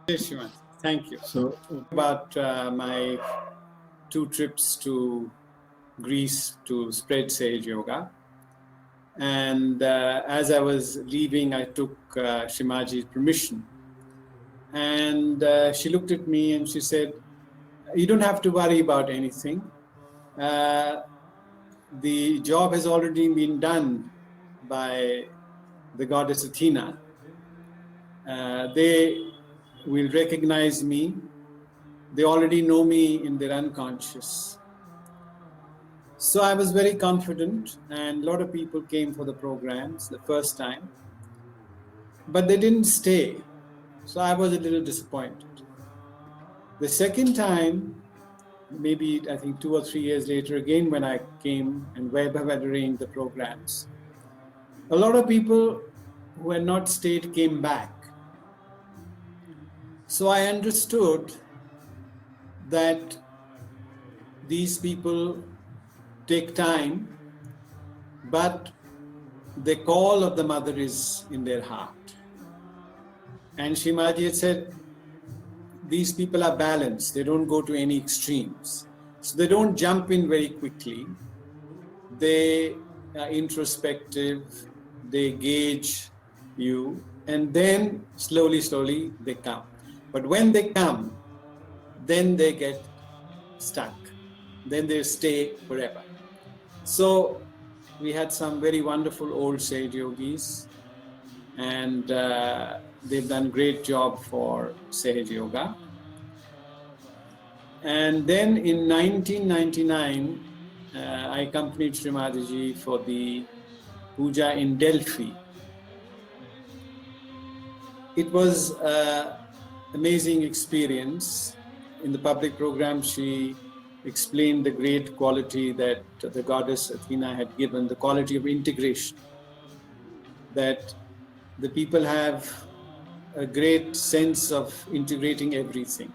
Yes, Shriman. Thank you. So, about my 2 trips to Greece to spread Sahaja Yoga. And as I was leaving, I took Shri Mataji's permission. And she looked at me and she said, "You don't have to worry about anything. Uh, the job has already been done by the goddess Athena. They will recognize me. They already know me in their unconscious." So I was very confident, and a lot of people came for the programs the first time, but they didn't stay. So I was a little disappointed. The second time, maybe I think 2 or 3 years later, again when I came and Weber had arranged the programs, a lot of people who had not stayed came back. So I understood that these people take time, but the call of the mother is in their heart. And Shri Mataji had said, these people are balanced. They don't go to any extremes. So they don't jump in very quickly. They are introspective. They gauge you. And then slowly they come. But when they come, then they get stuck. Then they stay forever. So we had some very wonderful old Sahaja Yogis, and they've done a great job for Sahaja Yoga. And then in 1999, I accompanied Shri Mataji for the puja in Delphi. It was an amazing experience. In the public program, she explained the great quality that the goddess Athena had given, the quality of integration, that the people have a great sense of integrating everything.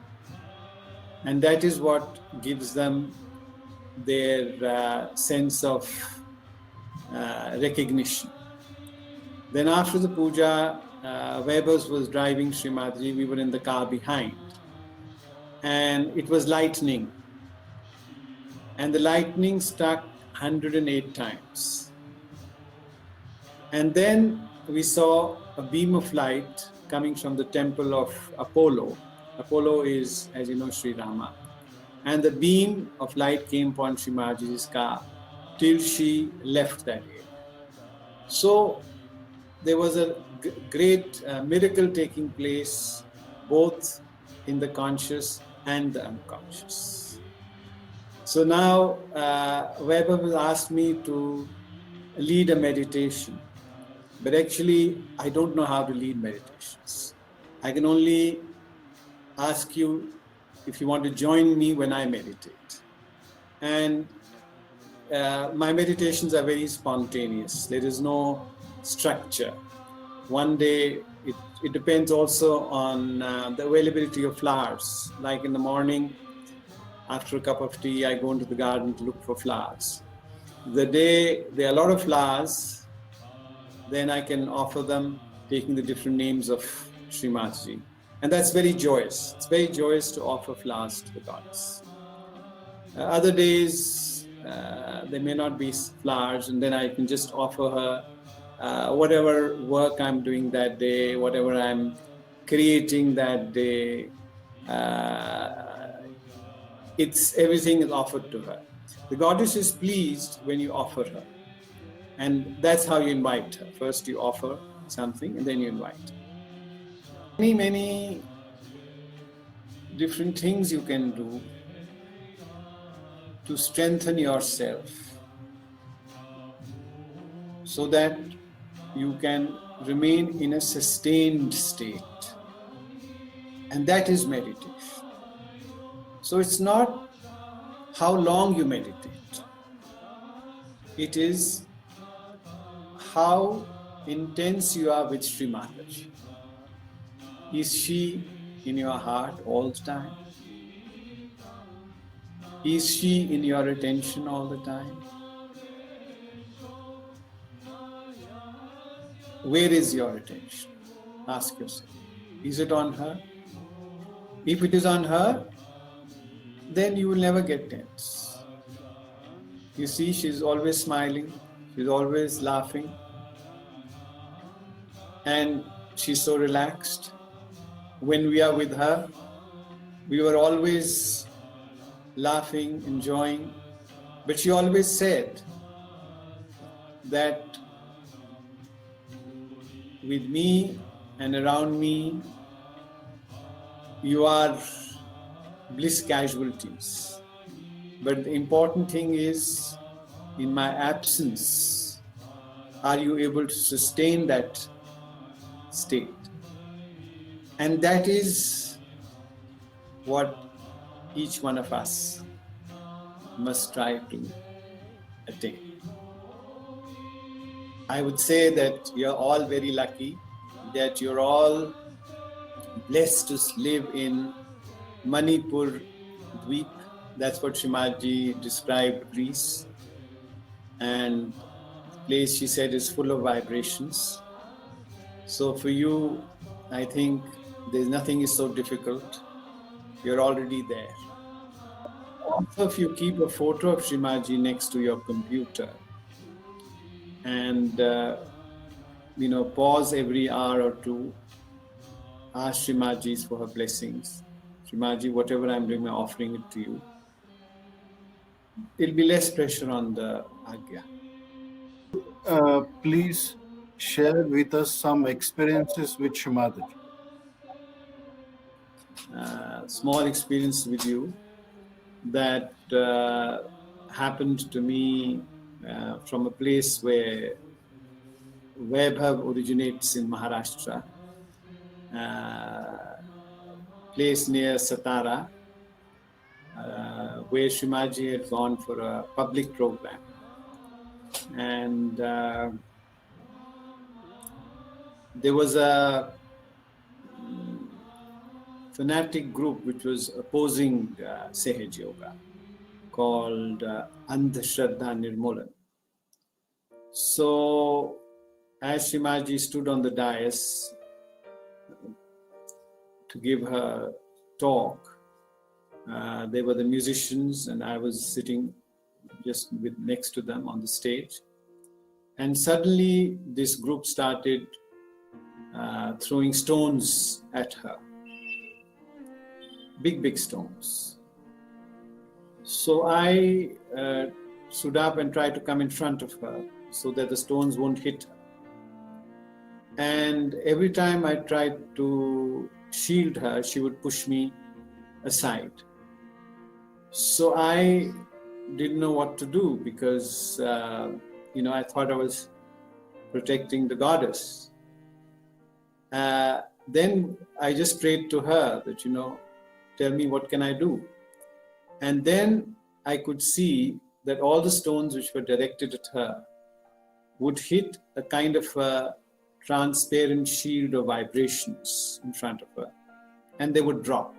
And that is what gives them their sense of recognition. Then after the puja, Weber's was driving Shri Mataji. We were in the car behind. And it was lightning. And the lightning struck 108 times. And then we saw a beam of light coming from the temple of Apollo. Apollo is, as you know, Sri Rama. And the beam of light came upon Shri Mataji's car till she left that area. So there was a great miracle taking place both in the conscious and the unconscious. So now Weber has asked me to lead a meditation, but actually I don't know how to lead meditations. I can only ask you if you want to join me when I meditate. And my meditations are very spontaneous. There is no structure. One day, it depends also on the availability of flowers. Like in the morning, after a cup of tea, I go into the garden to look for flowers. The day there are a lot of flowers, then I can offer them, taking the different names of Shri Mataji. And that's very joyous. It's very joyous to offer flowers to the goddess. Other days, there may not be flowers, and then I can just offer her whatever work I'm doing that day, whatever I'm creating that day. Everything is offered to her. The goddess is pleased when you offer her. And that's how you invite her. First you offer something and then you invite her. Many different things you can do to strengthen yourself so that you can remain in a sustained state. And that is meditation. So it's not how long you meditate. It is how intense you are with Shri Mataji. Is she in your heart all the time? Is she in your attention all the time? Where is your attention? Ask yourself. Is it on her? If it is on her, then you will never get tense. You see, she's always smiling, she's always laughing, and she's so relaxed. When we are with her, we were always laughing, enjoying, but she always said that with me and around me, you are bliss casualties. But the important thing is, in my absence, are you able to sustain that state? And that is what each one of us must try to attain. I would say that you're all very lucky, that you're all blessed to live in Manipur Dweep. That's what Shri Mataji described Greece. And the place, she said, is full of vibrations. So for you, I think there's nothing is so difficult. You're already there. Also, if you keep a photo of Shri Mataji next to your computer and pause every hour or two, ask Shri Mataji for her blessings. Shri Mataji, whatever I'm doing, I'm offering it to you. It'll be less pressure on the Agya. Please share with us some experiences with Shri Mataji. Small experience with you that happened to me from a place where Vaibhav originates in Maharashtra, place near Satara, where Shri Mataji had gone for a public program. And there was a fanatic group which was opposing Sahaja Yoga called Andhashraddha Nirmulan. So as Shri Mataji stood on the dais to give her talk, they were the musicians and I was sitting just next to them on the stage. And suddenly this group started throwing stones at her. Big stones. So I stood up and tried to come in front of her so that the stones won't hit her. And every time I tried to shield her, she would push me aside. So I didn't know what to do because, I thought I was protecting the goddess. Then I just prayed to her that, tell me what can I do? And then I could see that all the stones which were directed at her would hit a kind of a transparent shield of vibrations in front of her, and they would drop.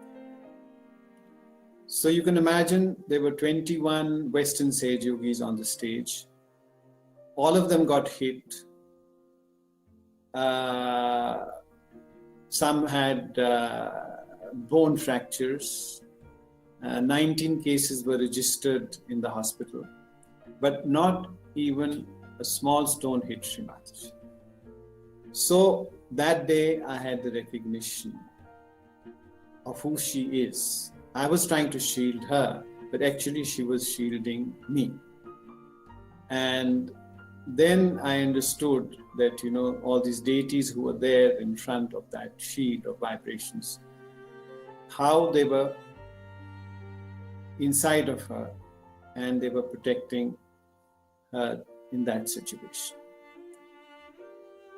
So you can imagine there were 21 Western Sahaja Yogis on the stage. All of them got hit. Some had bone fractures. 19 cases were registered in the hospital, but not even a small stone hit Shri Mataji. So that day I had the recognition of who she is. I was trying to shield her, but actually she was shielding me. And then I understood that, all these deities who were there in front of that shield of vibrations, how they were inside of her and they were protecting her in that situation.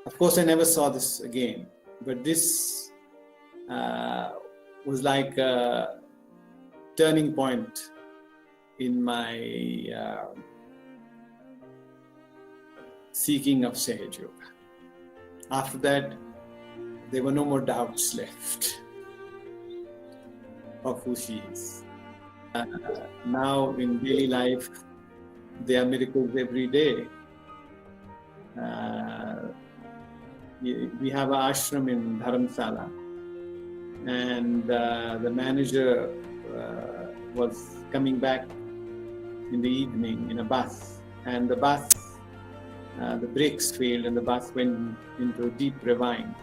Of course, I never saw this again, but this was like a turning point in my seeking of Sahaja Yoga. After that, there were no more doubts left of who she is. Now in daily life, there are miracles every day. We have an ashram in Dharamsala and the manager was coming back in the evening in a bus, and the bus, the brakes failed, and the bus went into a deep ravine.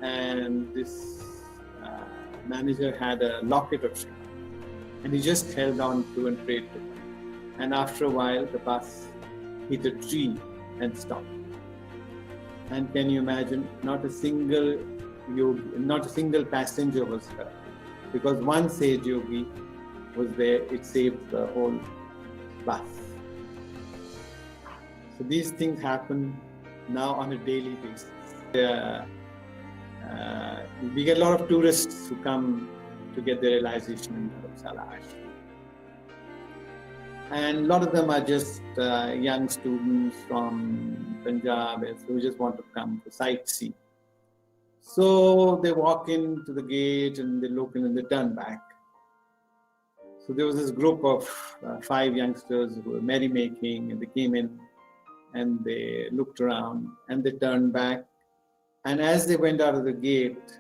And this manager had a locket of Shri Mataji, and he just held on to and prayed to her. And after a while, the bus hit a tree and stopped. And can you imagine? Not a single yogi, not a single passenger was hurt, because one Sahaja Yogi was there. It saved the whole bus. So these things happen now on a daily basis. We get a lot of tourists who come to get their realization in Dharamsala Ashram. And a lot of them are just young students from Punjab who just want to come to sightsee. So they walk into the gate and they look and then they turn back. So there was this group of 5 youngsters who were merrymaking, and they came in and they looked around and they turned back. And as they went out of the gate,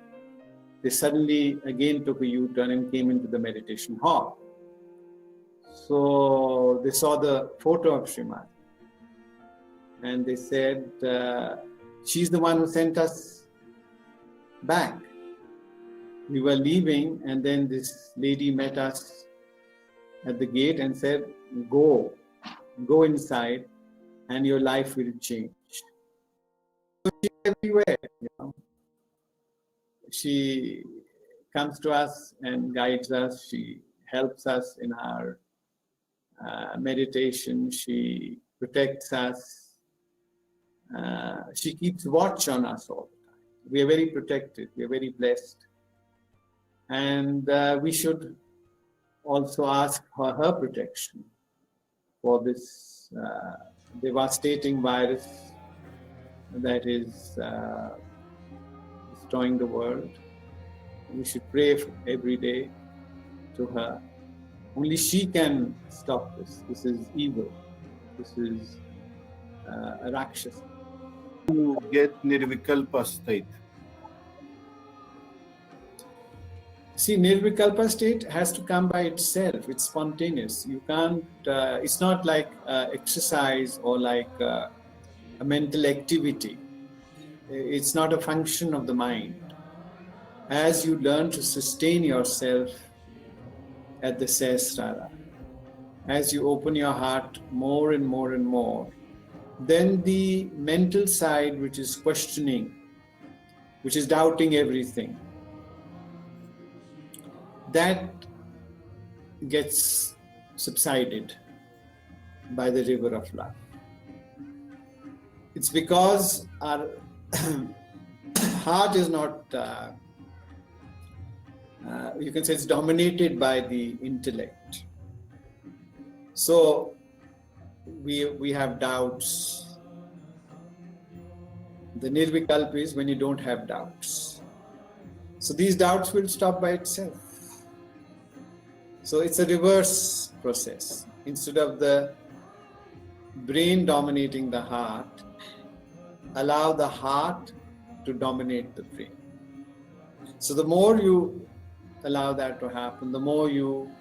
they suddenly again took a U-turn and came into the meditation hall. So they saw the photo of Shri Mataji, and they said, she's the one who sent us back. We were leaving, and then this lady met us at the gate and said, go inside and your life will change. So she's everywhere, you know. She comes to us and guides us. She helps us in our meditation. She protects us. She keeps watch on us all the time. We are very protected. We are very blessed. And we should also ask for her protection for this devastating virus that is destroying the world. We should pray every day to her. Only she can stop this. This is evil. This is a Rakshasa. You get nirvikalpa state. See, nirvikalpa state has to come by itself. It's spontaneous. You can't, it's not like exercise or like a mental activity. It's not a function of the mind. As you learn to sustain yourself at the Sahasrara, as you open your heart more and more and more, then the mental side, which is questioning, which is doubting everything, that gets subsided by the river of love. It's because our heart is not, you can say it's dominated by the intellect. So we have doubts. The nirvikalpa is when you don't have doubts. So these doubts will stop by itself. So it's a reverse process. Instead of the brain dominating the heart, allow the heart to dominate the brain. So the more you allow that to happen, the more you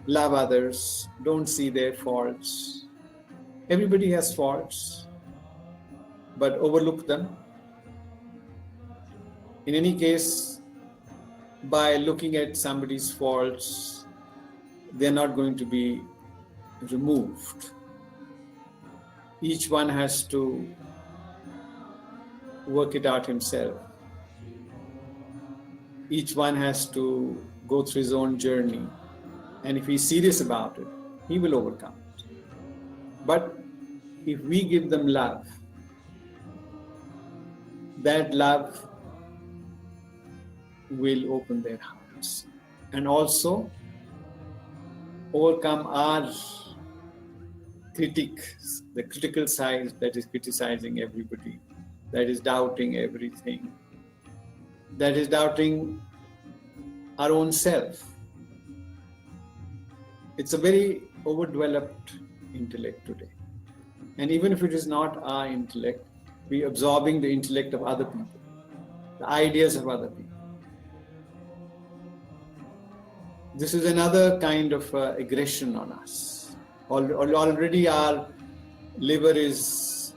love others, don't see their faults. Everybody has faults, but overlook them. In any case, by looking at somebody's faults, they're not going to be removed. Each one has to work it out himself. Each one has to go through his own journey. And if he's serious about it, he will overcome it. But if we give them love, that love will open their hearts and also overcome our critics, the critical side that is criticizing everybody, that is doubting everything, that is doubting our own self. It's a very overdeveloped intellect today. And even if it is not our intellect, we're absorbing the intellect of other people, the ideas of other people. this is another kind of aggression on us. Already our liver is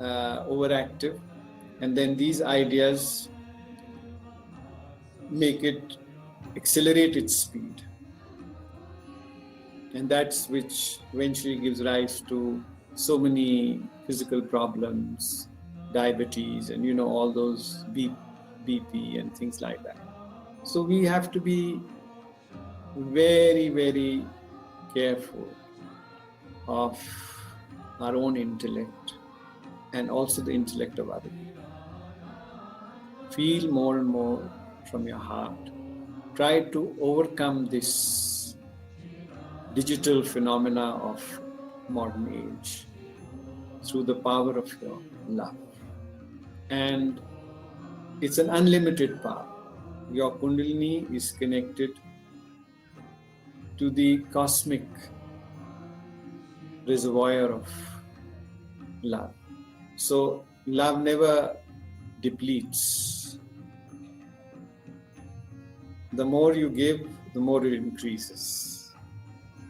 overactive, and then these ideas make it accelerate its speed, and that's which eventually gives rise to so many physical problems, diabetes, and all those BP and things like that. So we have to be very, very careful of our own intellect and also the intellect of other people. Feel more and more from your heart. Try to overcome this digital phenomena of modern age through the power of your love. And it's an unlimited power. Your Kundalini is connected to the cosmic reservoir of love. So love never depletes. The more you give, the more it increases.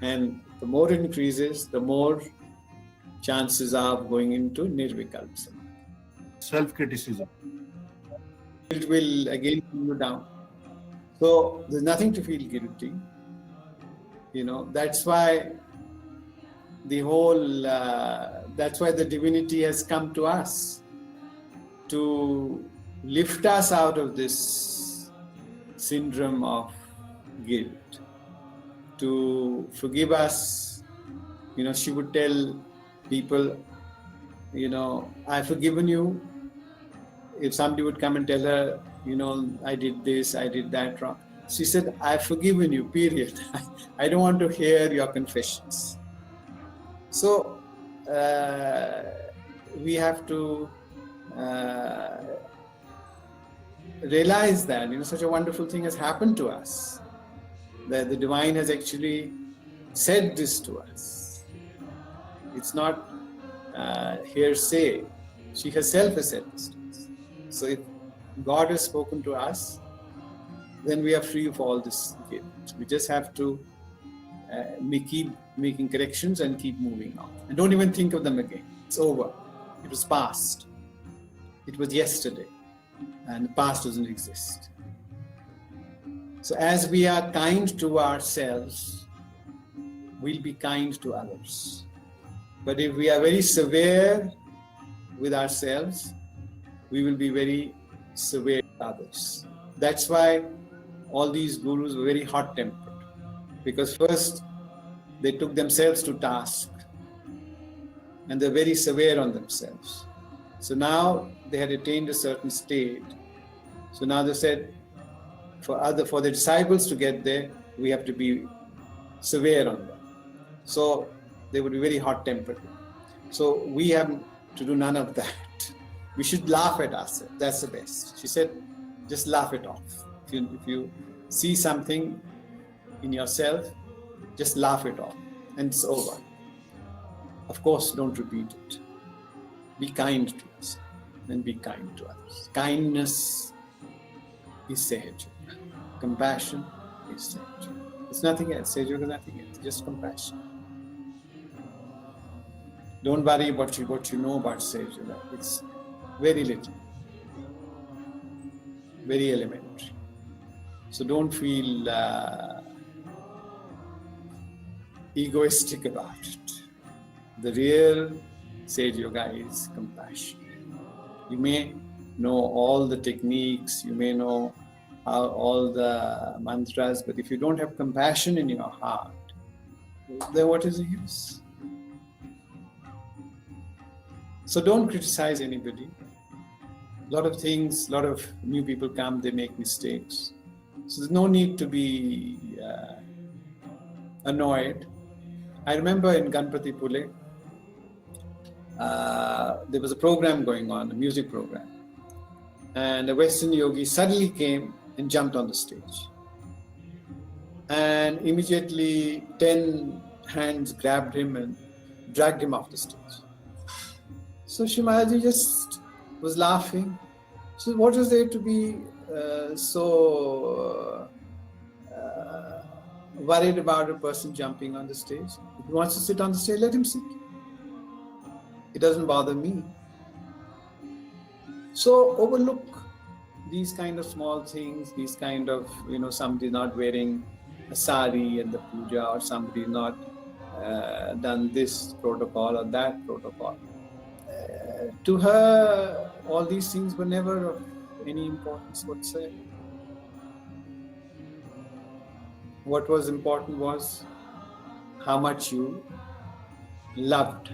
And the more it increases, the more chances are of going into nirvikalpa. Self-criticism. It will again pull you down. So there's nothing to feel guilty. That's why that's why the divinity has come to us to lift us out of this syndrome of guilt, to forgive us. She would tell people, I've forgiven you. If somebody would come and tell her, I did this, I did that wrong, she said, I've forgiven you, period. I don't want to hear your confessions. So we have to realize that such a wonderful thing has happened to us, that the divine has actually said this to us. It's not hearsay. She herself has said this to us. So if God has spoken to us, then we are free of all this guilt. We just have to keep making corrections and keep moving on. And don't even think of them again. It's over. It was past. It was yesterday. And the past doesn't exist. So as we are kind to ourselves, we'll be kind to others. But if we are very severe with ourselves, we will be very severe with others. That's why all these gurus were very hot-tempered. Because first, they took themselves to task. And they're very severe on themselves. So now they had attained a certain state. So now they said, for the disciples to get there, we have to be severe on them. So they would be very hot-tempered. So we have to do none of that. We should laugh at ourselves. That's the best. She said, just laugh it off. If you see something in yourself, just laugh it off, and it's over. Of course, don't repeat it. Be kind to yourself, and be kind to others. Kindness is Sahaja Yoga. Compassion is Sahaja Yoga. It's nothing else. Sahaja Yoga is nothing else. Just compassion. Don't worry about what you know about Sahaja Yoga. It's very little, very elementary. So don't feel egoistic about it. The real Sahaja Yoga is compassion. You may know all the techniques, you may know all the mantras, but if you don't have compassion in your heart, then what is the use? So don't criticize anybody. A lot of things, a lot of new people come, they make mistakes. So there's no need to be annoyed. I remember in Ganpati Pule, there was a program going on, a music program. And a Western yogi suddenly came and jumped on the stage. And immediately 10 hands grabbed him and dragged him off the stage. So Shri Mataji just was laughing. So what is there to be so worried about a person jumping on the stage. If he wants to sit on the stage, let him sit. It doesn't bother me. So overlook these kind of small things, these kind of, somebody not wearing a sari at the puja, or somebody not done this protocol or that protocol. To her, all these things were never of any importance whatsoever. What was important was how much you loved.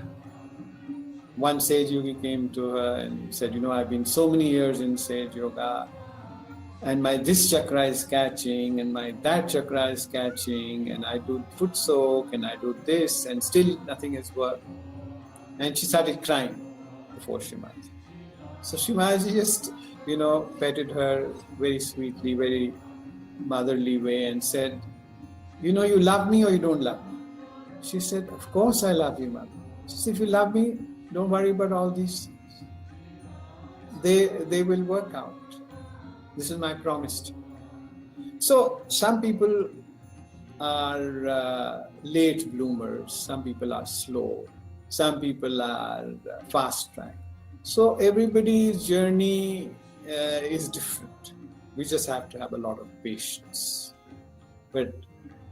One Sage Yogi came to her and said, I've been so many years in Sage Yoga, and my this chakra is catching, and my that chakra is catching, and I do foot soak, and I do this, and still nothing has worked. And she started crying before Shri Mataji. So Shri Mataji just, petted her very sweetly, very motherly way, and said, you love me or you don't love me? She said, of course I love you, mother. She said, if you love me, don't worry about all these things. They will work out. This is my promise to you. So some people are late bloomers, some people are slow, some people are fast track. So everybody's journey is different. We just have to have a lot of patience. But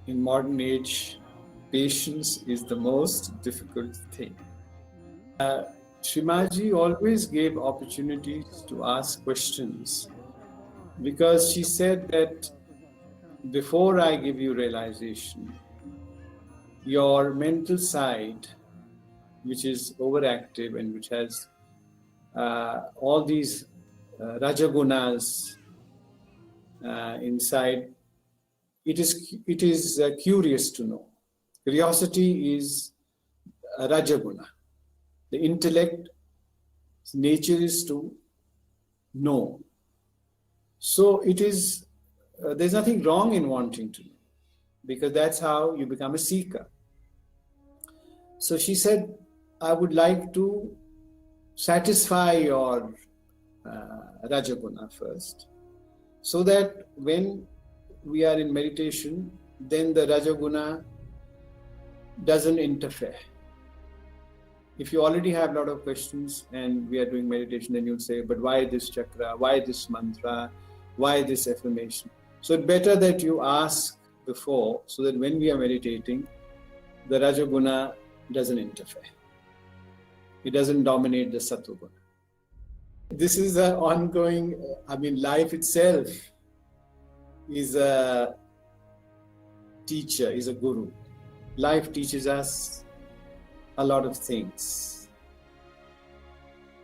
in modern age, patience is the most difficult thing. Shri Mataji always gave opportunities to ask questions, because she said that before I give you realization, your mental side, which is overactive and which has all these rajagunas inside, it is curious to know. Curiosity is a rajaguna. The intellect nature is to know. So it is, there's nothing wrong in wanting to know, because that's how you become a seeker. So she said, I would like to satisfy your rajaguna first, so that when we are in meditation, then the rajaguna doesn't interfere. If you already have a lot of questions and we are doing meditation, then you'll say, but why this chakra? Why this mantra? Why this affirmation? So it's better that you ask before, so that when we are meditating, the rajaguna doesn't interfere. It doesn't dominate the sattva. This is an ongoing, life itself is a teacher, is a guru. Life teaches us a lot of things.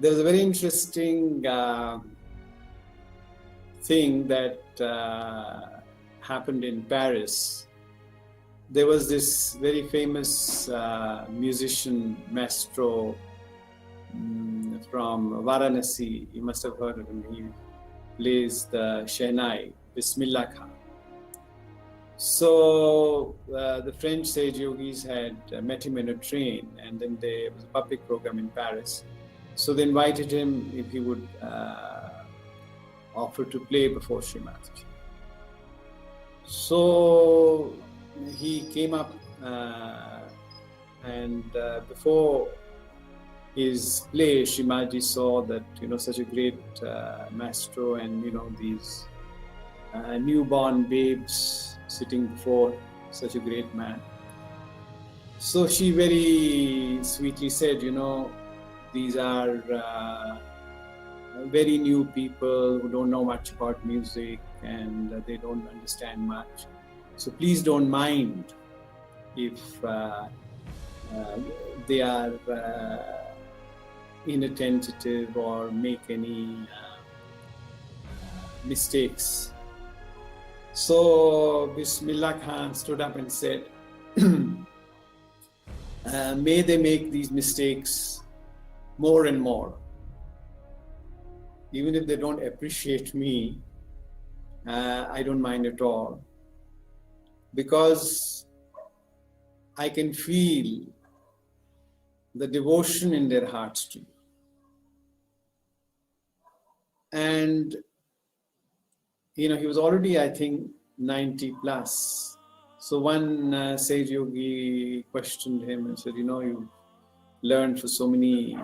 There was a very interesting thing that happened in Paris. There was this very famous musician, maestro from Varanasi. You must have heard of him. He plays the Shehnai, Bismillah Khan. So the French Sage Yogis had met him in a train, and then there was a public program in Paris. So they invited him if he would offer to play before Shri Mataji. So he came up and before his play, Shri Mataji saw that, such a great maestro and, these newborn babes sitting before such a great man. So she very sweetly said, these are very new people who don't know much about music, and they don't understand much. So please don't mind if they are inattentive or make any mistakes. So Bismillah Khan stood up and said, may they make these mistakes more and more. Even if they don't appreciate me, I don't mind at all, because I can feel the devotion in their hearts to you. And he was already, I think, 90 plus. So one sage yogi questioned him and said, you learned for so many,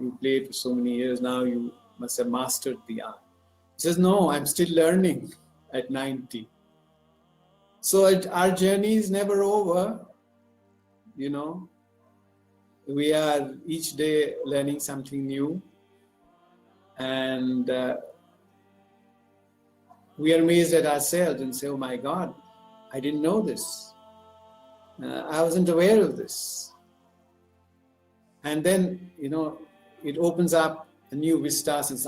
you played for so many years, now you must have mastered the art. He says, no, I'm still learning at 90. So our journey is never over, We are each day learning something new, and we are amazed at ourselves and say, oh my God, I didn't know this. I wasn't aware of this. And then, it opens up a new vista and says,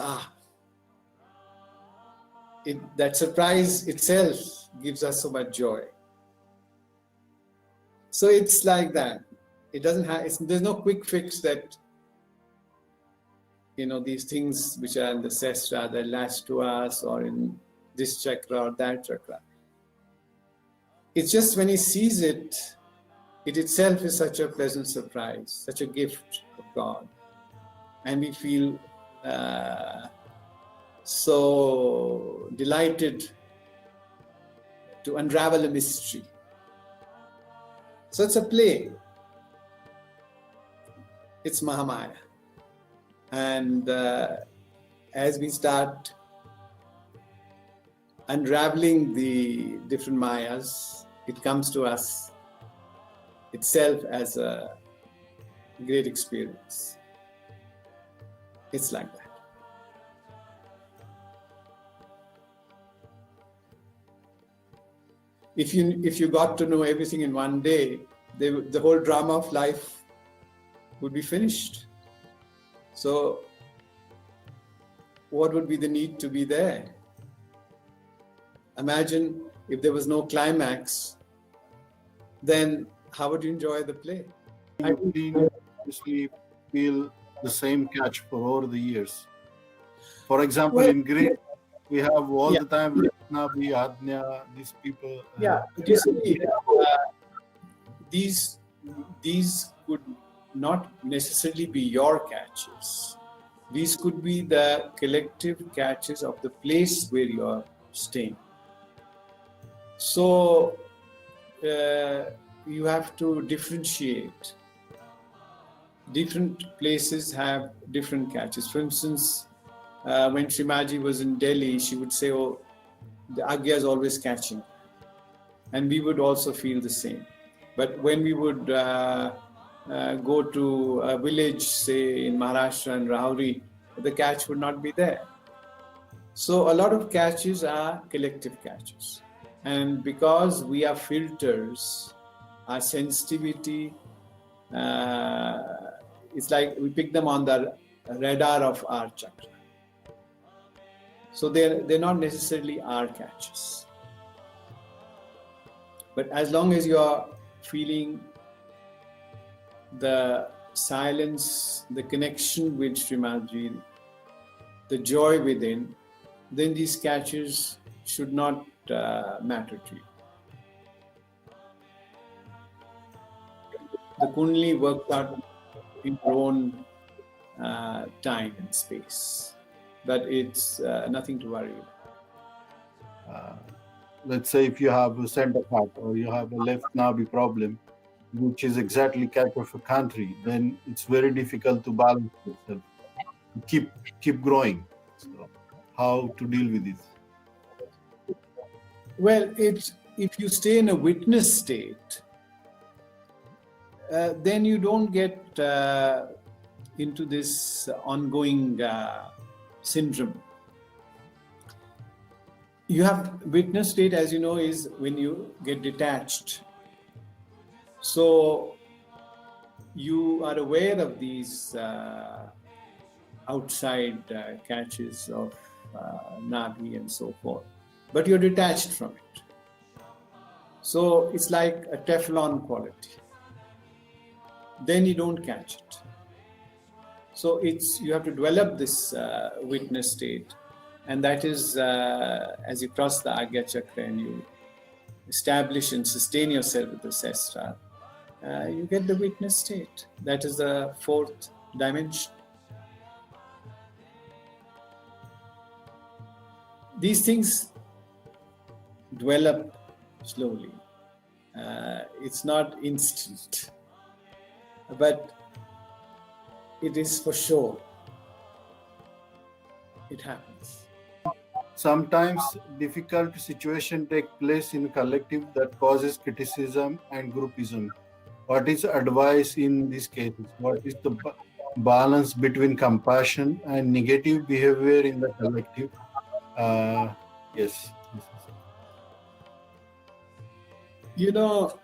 that surprise itself gives us so much joy. So it's like that. It doesn't have, there's no quick fix that, these things which are in the sestra that latch to us or in this chakra or that chakra. It's just when he sees it, it itself is such a pleasant surprise, such a gift of God. And we feel so delighted to unravel a mystery. So it's a play. It's Mahamaya. And as we start unraveling the different Mayas, it comes to us itself as a great experience. It's like that. If you got to know everything in one day, the whole drama of life would be finished. So what would be the need to be there? Imagine if there was no climax, then how would you enjoy the play? I continuously feel the same catch for over the years. For example, in Greek, we have all the time Nabi, Adnya, these people. You see, these could not necessarily be your catches. These could be the collective catches of the place where you are staying. So you have to differentiate. Different places have different catches. For instance, when Shri Mataji was in Delhi, she would say, oh, the Agya is always catching. And we would also feel the same. But when we would go to a village, say in Maharashtra and Rahuri, the catch would not be there. So a lot of catches are collective catches. And because we are filters, our sensitivity, it's like we pick them on the radar of our chakra. So they're not necessarily our catches. But as long as you are feeling the silence, the connection with Shri Mataji, the joy within, then these catches should not matter to you. The Kundalini works out in your own time and space, but it's nothing to worry about. Let's say if you have a center part or you have a left nabi problem, which is exactly catch of a country, then it's very difficult to balance yourself, to keep growing. So how to deal with this? Well, if you stay in a witness state, then you don't get into this ongoing syndrome. You have witness state, as you know, is when you get detached. So you are aware of these outside catches of Nabi and so forth, but you're detached from it. So it's like a Teflon quality. Then you don't catch it. So you have to develop this witness state, and that is as you cross the Agya Chakra and you establish and sustain yourself with the Sestra, you get the witness state. That is the fourth dimension. These things develop slowly. It's not instant, but it is for sure. It happens. Sometimes difficult situations take place in collective that causes criticism and groupism. What is advice in these cases? What is the balance between compassion and negative behavior in the collective? Yes. You know,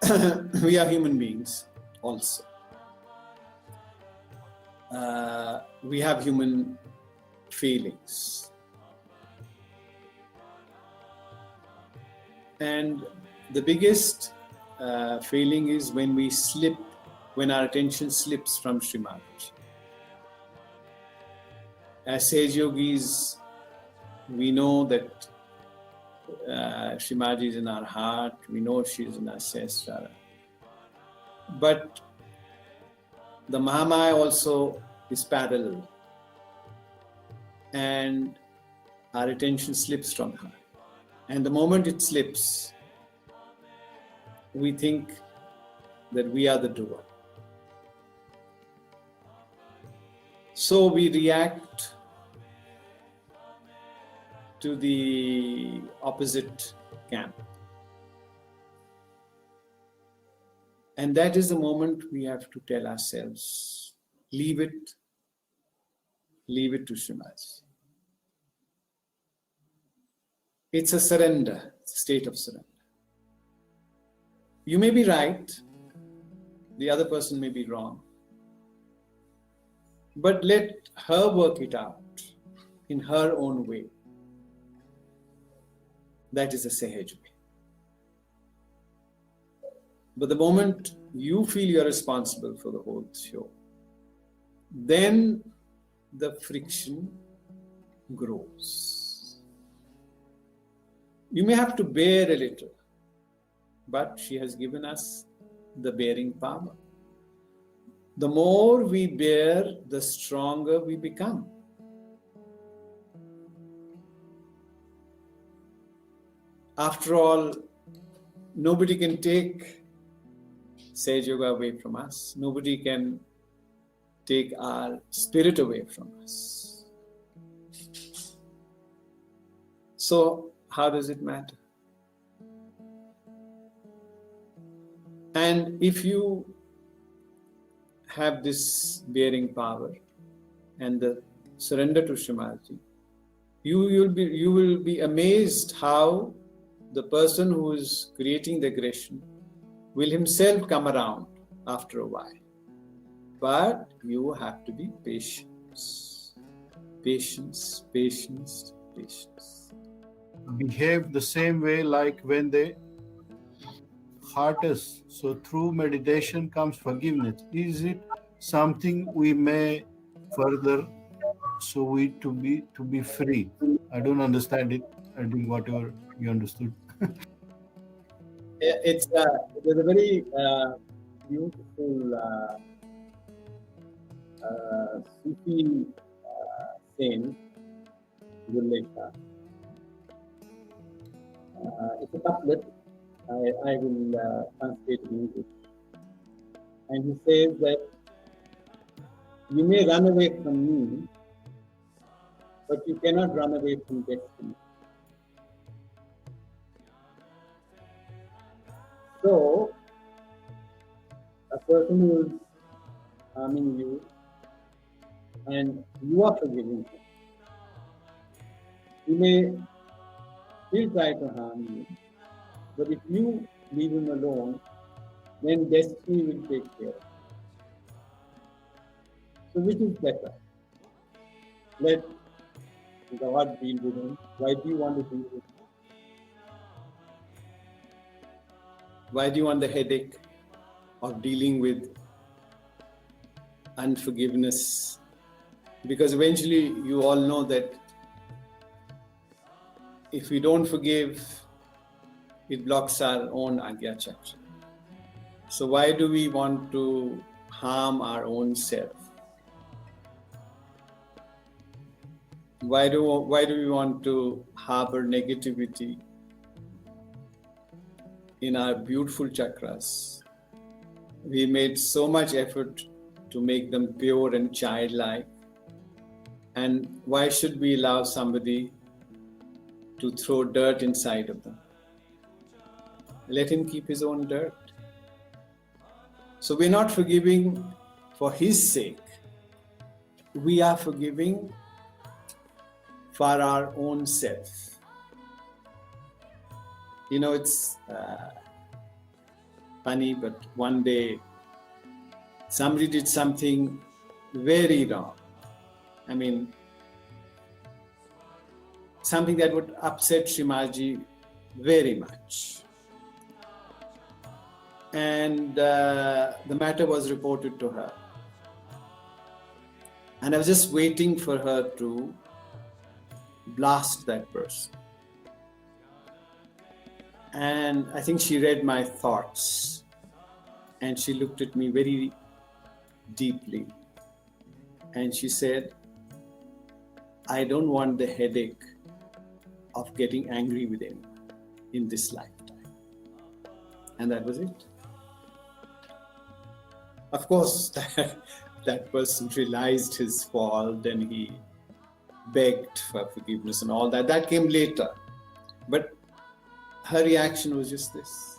we are human beings also. We have human feelings. And the biggest feeling is when we slip, when our attention slips from Shri Mataji. As Sahaja Yogis, we know that Shri Mataji is in our heart, we know she is in our Sestra. But the Mahamaya also is parallel, and our attention slips from her. And the moment it slips, we think that we are the doer. So we react to the opposite camp. And that is the moment we have to tell ourselves, leave it to Shri Mataji. It's a surrender, it's a state of surrender. You may be right, the other person may be wrong, but let her work it out in her own way. That is a Sahaja way. But the moment you feel you're responsible for the whole show, then the friction grows. You may have to bear a little, but she has given us the bearing power. The more we bear, the stronger we become. After all, nobody can take Sahaja Yoga away from us. Nobody can take our spirit away from us. So, how does it matter? And if you have this bearing power and the surrender to Shri Mataji, you will be amazed how the person who is creating the aggression will himself come around after a while. But you have to be patient. Patience, patience, patience. Behave the same way like when they hurt us. So through meditation comes forgiveness. Is it something we may further so we to be free? I don't understand it. I think whatever you understood. It's a very beautiful Sufi saint, Gurlekha. It's a couplet. I will translate in English. And he says that you may run away from me, but you cannot run away from destiny. So, a person who is harming you and you are forgiving him, he may still try to harm you, but if you leave him alone, then destiny will take care of it. So which is better? Let God deal with him. Why do you want to deal with him? Why do you want the headache of dealing with unforgiveness? Because eventually you all know that if we don't forgive, it blocks our own Agya Chakra. So why do we want to harm our own self? Why do we want to harbor negativity in our beautiful chakras. We made so much effort to make them pure and childlike. And why should we allow somebody to throw dirt inside of them? Let him keep his own dirt. So we're not forgiving for his sake. We are forgiving for our own self. You know, it's funny, but one day somebody did something very wrong. I mean, something that would upset Shri Mataji very much. And the matter was reported to her. And I was just waiting for her to blast that person. And I think she read my thoughts. And she looked at me very deeply. And she said, I don't want the headache of getting angry with anyone in this lifetime. And that was it. Of course, that person realized his fault and he begged for forgiveness and all that. That came later. But her reaction was just this.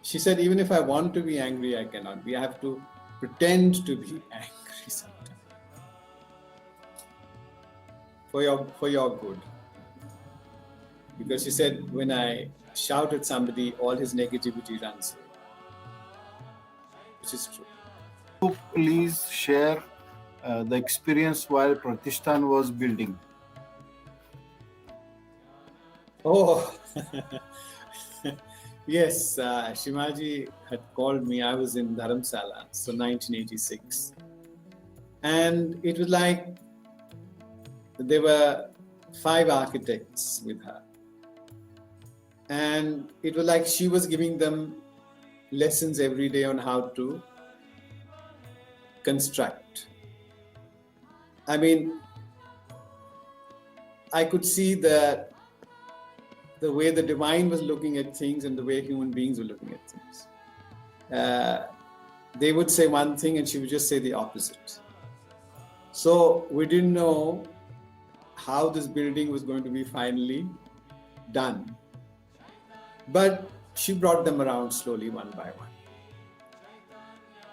She said, even if I want to be angry, I cannot be. I have to pretend to be angry sometimes. For your good. Because she said, when I shout at somebody, all his negativity runs away. Which is true. Please share the experience while Pratishthan was building. Oh, yes, Shri Mataji had called me. I was in Dharamsala, so 1986. And it was like there were 5 architects with her. And it was like she was giving them lessons every day on how to construct. I mean, I could see the way the divine was looking at things and the way human beings were looking at things. They would say one thing and she would just say the opposite. So we didn't know how this building was going to be finally done. But she brought them around slowly, one by one.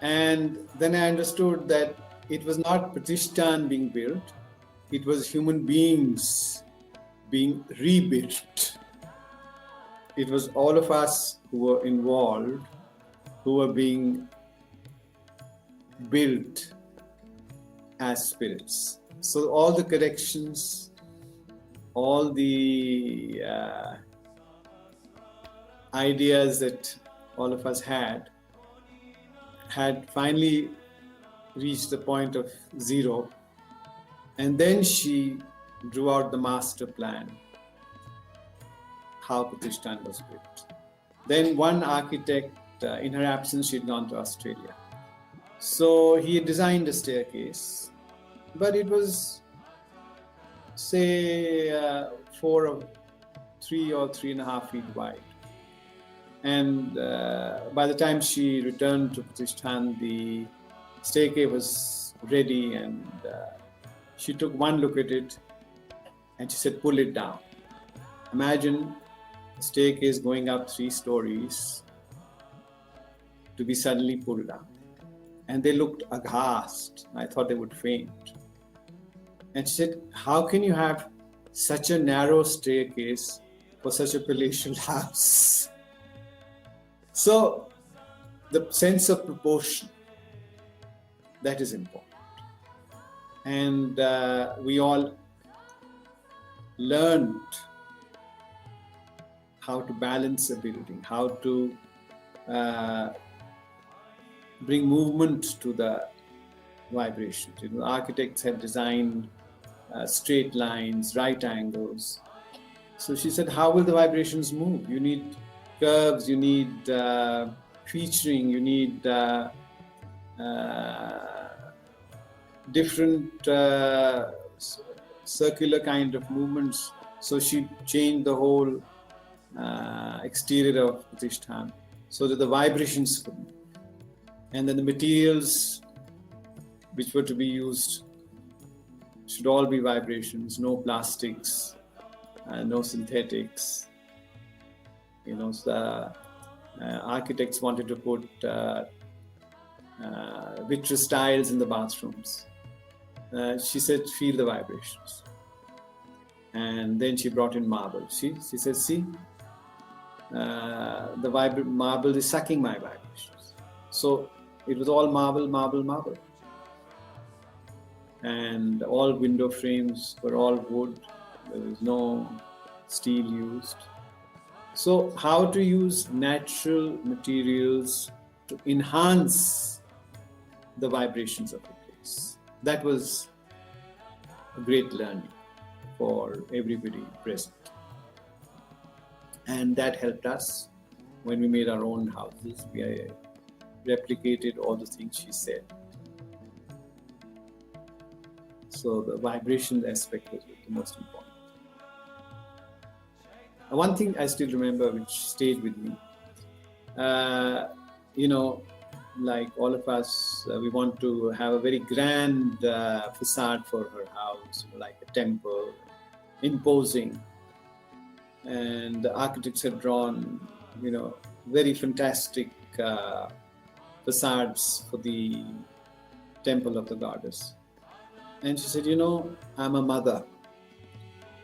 And then I understood that it was not Pratishthan being built, it was human beings being rebuilt. It was all of us who were involved, who were being built as spirits. So all the corrections, all the ideas that all of us had finally reached the point of zero. And then she drew out the master plan, how Pratishthan was built. Then one architect, in her absence, she had gone to Australia. So he had designed a staircase, but it was, say, 3 or 3.5 feet wide. And by the time she returned to Pratishthan, the staircase was ready, and she took one look at it and she said, pull it down. Imagine a staircase going up 3 stories to be suddenly pulled down. And they looked aghast. I thought they would faint. And she said, how can you have such a narrow staircase for such a palatial house? So the sense of proportion, that is important. And we all learned how to balance a building, how to bring movement to the vibrations. You know, architects had designed straight lines, right angles. So she said, how will the vibrations move? You need curves, you need featuring, you need different circular kind of movements. So she changed the whole exterior of Pratishthan, so that the vibrations would move. And then the materials which were to be used should all be vibrations, no plastics, no synthetics. So the architects wanted to put vitreous tiles in the bathrooms. She said, feel the vibrations. And then she brought in marble. She said, see, the marble is sucking my vibrations. So it was all marble, marble, marble. And all window frames were all wood. There was no steel used. So how to use natural materials to enhance the vibrations of a place. That was a great learning for everybody present. And that helped us when we made our own houses. We replicated all the things she said. So the vibration aspect was the most important. One thing I still remember which stayed with me, like all of us, we want to have a very grand facade for her house, like a temple, imposing. And the architects had drawn, very fantastic facades for the temple of the goddess. And she said, I'm a mother.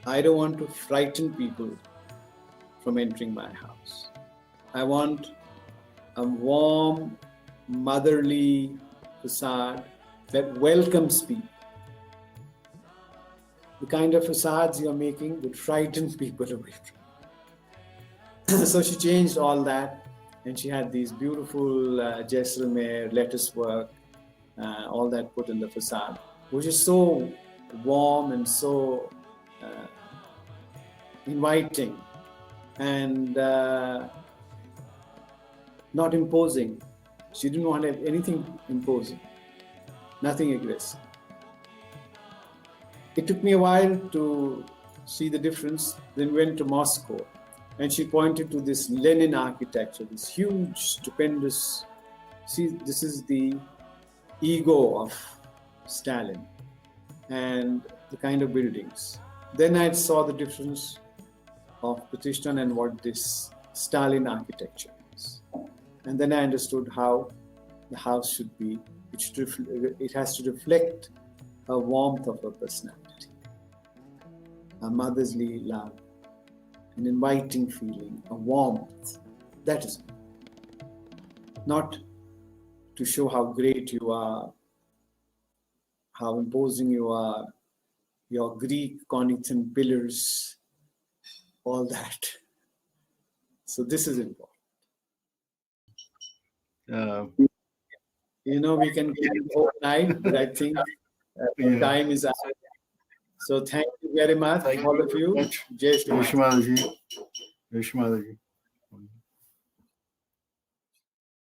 I don't want to frighten people from entering my house. I want a warm, motherly facade that welcomes people. The kind of facades you're making would frighten people away from you. So she changed all that, and she had these beautiful Jaisalmer lettuce work, all that put in the facade, which is so warm and so inviting and not imposing. She didn't want to have anything imposing, nothing aggressive. It took me a while to see the difference, then went to Moscow, and she pointed to this Lenin architecture, this huge, stupendous, see, this is the ego of Stalin and the kind of buildings. Then I saw the difference of Pratishthan and what this Stalin architecture is. And then I understood how the house should be. It has to reflect a warmth of her personality, a motherly love, an inviting feeling, a warmth. That is it. Not to show how great you are, how imposing you are, your Greek Corinthian pillars, all that. So this is important. We can carry all night, but I think time is up. So thank you very much, all of you. Jai Shri Mataji. Jai Shri Mataji.